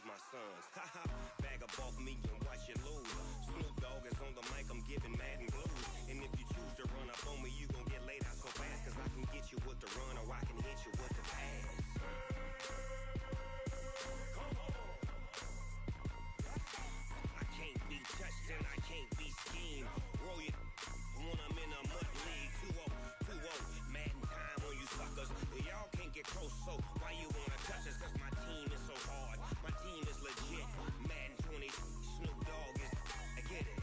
My sons, bag up off me and watch you lose. Snoop Dogg is on the mic, I'm giving Madden blues. And if you choose to run up on me, you gon' get laid out so fast. Cause I can get you with the run or I can hit you with the pass. I can't be touched and I can't be schemed. Roll you when I'm in a mud league. 2-0, 2-0, Madden time on you suckers. Y'all can't get close, so why you wanna touch us? Cause my team is so hard. My team is legit. Madden 20, Snoop Dogg is... I get it.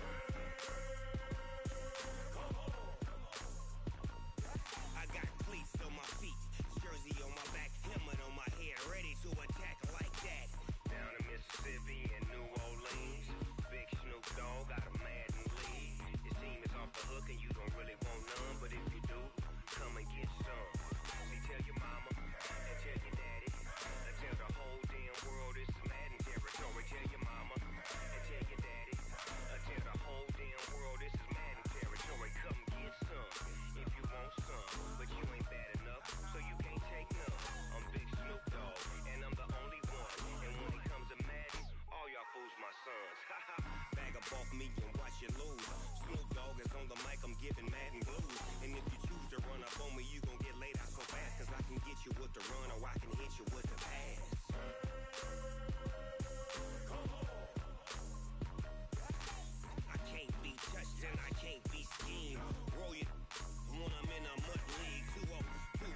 I got cleats on my feet, jersey on my back, helmet on my head, ready to attack like that. Down in Mississippi and New Orleans, big Snoop Dogg got a Madden lead. Your team is off the hook and you don't really want none, but if you do, come and get some. See, tell your mama and tell your daddy. Tell the whole damn world this is Madden territory. Tell your mama and tell your daddy. Tell the whole damn world this is Madden territory. Come get some if you want some, but you ain't bad enough, so you can't take none. I'm Big Snoop Dogg, and I'm the only one. And when it comes to Madden, all y'all fools my sons. Bag up off me and watch you lose. Snoop Dogg is on the mic, I'm giving Madden blues. And if you choose to run up on me, you gon' get laid out so fast. Cause I can get you with the run or I can hit you with the pass. I can't be touched and I can't be schemed. Roll you when I'm in a mud league. 2-0, 2-0,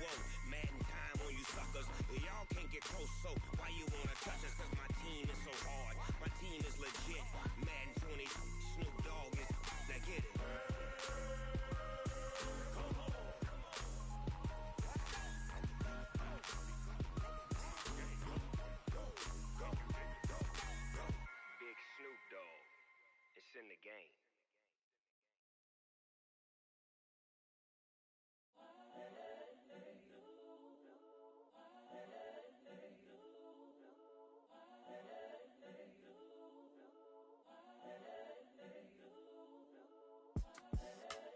Madden time on you suckers. Y'all can't get close, so why you wanna touch us? Cause my team is so hard. My team is legit. Madden 20, Snoop Dogg is... Now get it. Big Snoop Dogg. It's in the game.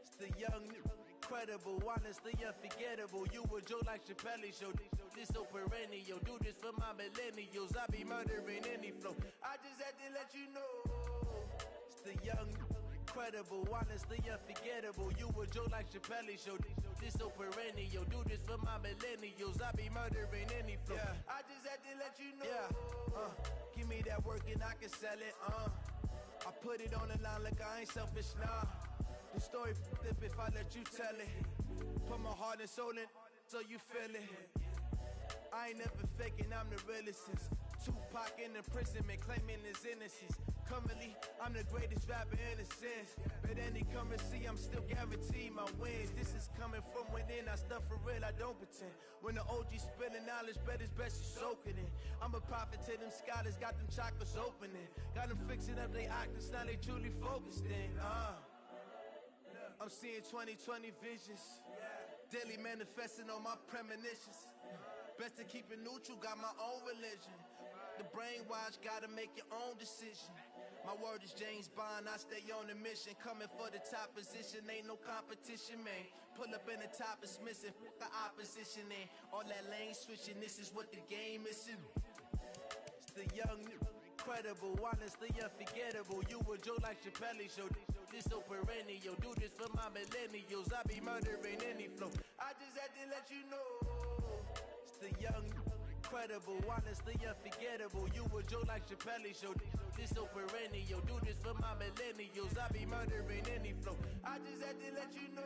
It's the young, incredible, honestly unforgettable. You a Joe like Chappelle show. This so perennial. Do this for my millennials. I be murdering any flow. I just had to let you know. It's the young, incredible, honestly unforgettable. You a Joe like Chappelle show. This so perennial. Do this for my millennials. I be murdering any flow. Yeah. I just had to let you know. Yeah. Give me that work and I can sell it. I put it on the line like I ain't selfish, nah. The story f***ed if I let you tell it. Put my heart and soul in so you feel it. I ain't never faking, I'm the realest since Tupac in imprisonment, claiming his innocence. Currently, I'm the greatest rapper in a sense. But any currency, I'm still guaranteed my wins. This is coming from within, I stuff for real, I don't pretend. When the OG spilling knowledge, bet it's best you soak it in. I'm a prophet to them scholars, got them chakras opening. Got them fixing up their octaves, now they truly focused in. I'm seeing 2020 visions. Daily manifesting on my premonitions. Best to keep it neutral, got my own religion. The brainwash, gotta make your own decision. My word is James Bond, I stay on a mission. Coming for the top position, ain't no competition, man. Pull up in the top is missing, the opposition in. All that lane switching, this is what the game is. It's the young, incredible, honestly unforgettable. You a joke like Chappelle show. This so perennial, do this for my millennials. I be murdering any flow. I just had to let you know. It's the young, incredible, honestly unforgettable. You a joke like Chappelle show. This so perennial, do this for my millennials. I be murdering any flow. I just had to let you know.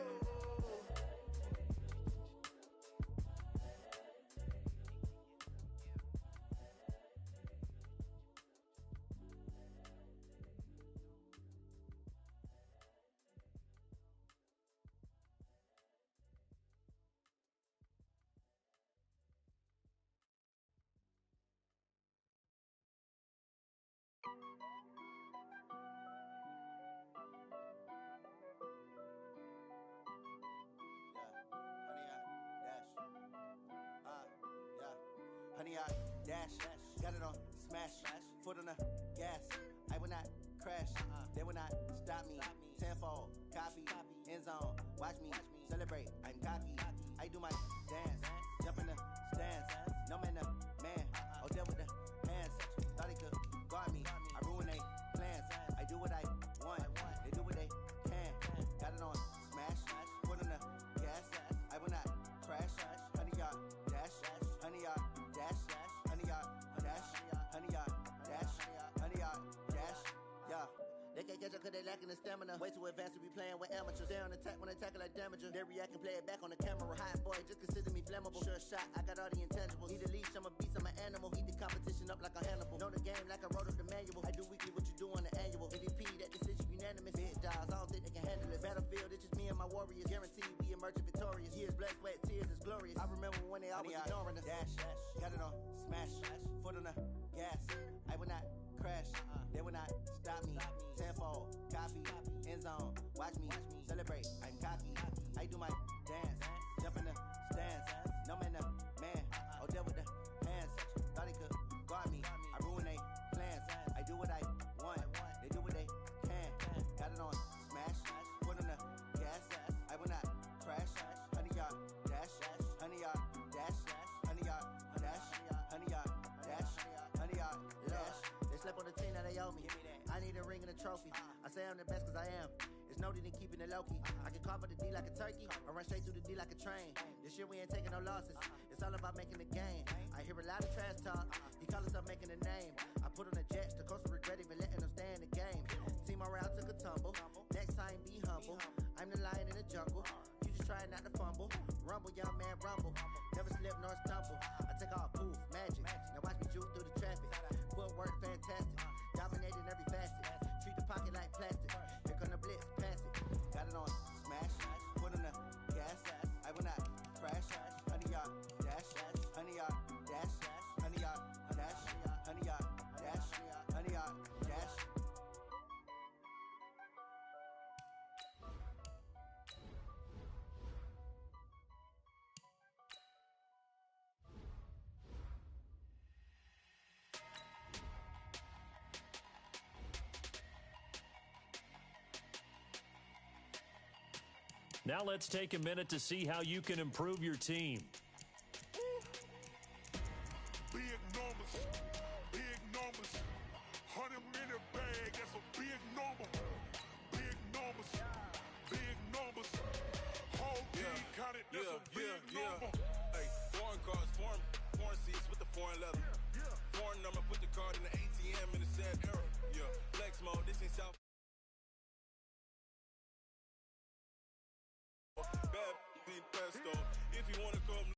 Honey, I dash, got it on smash, foot on the gas. I will not crash, they will not stop me. Tenfold, copy, end zone, watch me celebrate. I'm cocky, I do my dance, jump in the stands. No man, the man, oh deal with the hands. Thought he could guard me, I ruin they plans. I do what I want, they do what they can. Got it on smash, foot on the gas. I will not crash, honey, y'all dash, honey, y'all dash, honey, y'all dash, honey, y'all dash, honey, y'all dash, yeah. They can't catch up cause they lacking the stamina. Way too advanced to be playing with amateurs. They on attack when they tackle like damager. They react and play it back on the camera. Hot boy, just consider me flammable. Sure shot, I got all the intangibles. Need a leash, I'm a beast, I'm an animal. Eat the competition up like a Hannibal. Know the game like I wrote up the manual. I do weekly what you do on the annual. MVP, that decision unanimous. Big dials, I don't think they can handle it. Battlefield, it's just me and my warriors. Guaranteed we emerge victorious. Years, blood, sweat, tears is glorious. I remember when they always ignoring us. Dash, got it on smash, foot on the gas. I will not crash, they will not stop me. Tenfold, copy, end zone, watch me celebrate. I'm cocky, I do my dance, jump in the stands. No man, the man, oh deal with the hands. Thought he could guard me, I ruin they plans. I do what I want, they do what they can. Got it on smash, foot on the gas. I will not crash, honey, y'all dash, honey, y'all dash, honey, y'all dash, honey, y'all dash, honey, y'all dash. They slept on the team that they owe me. I need a ring and a trophy. I say I'm the best cause I am. It's no need in keeping it low-key. I can carve up the D like a turkey or run straight through the D like a train. This year we ain't taking no losses. It's all about making the game. I hear a lot of trash talk. He call himself making a name. I put on the jets. The coach regret even letting them stay in the game. Team morale took a tumble. Next time be humble. I'm the lion in the jungle. You just trying not to fumble. Rumble, young man, rumble. Never slip nor stumble. I take off, poof, magic. Now watch me juke through the traffic. Footwork fantastic. Dominating every facet. Treat the pocket like plastic. Here come the blitz, pass it. Got it on smash, foot on the gas. I will not crash. Honey, y'all dash, honey, y'all dash, honey, y'all dash, honey, y'all dash, honey, y'all dash. Now let's take a minute to see how you can improve your team. Big numbers, 100-minute bag, that's a big number. Big numbers, whole team counted, that's a big number. Hey, foreign cars, foreign seats with the foreign leather. Foreign number, put the card in the ATM in the sad era. Yeah, flex mode, this ain't South. Bad pesto. If you wanna come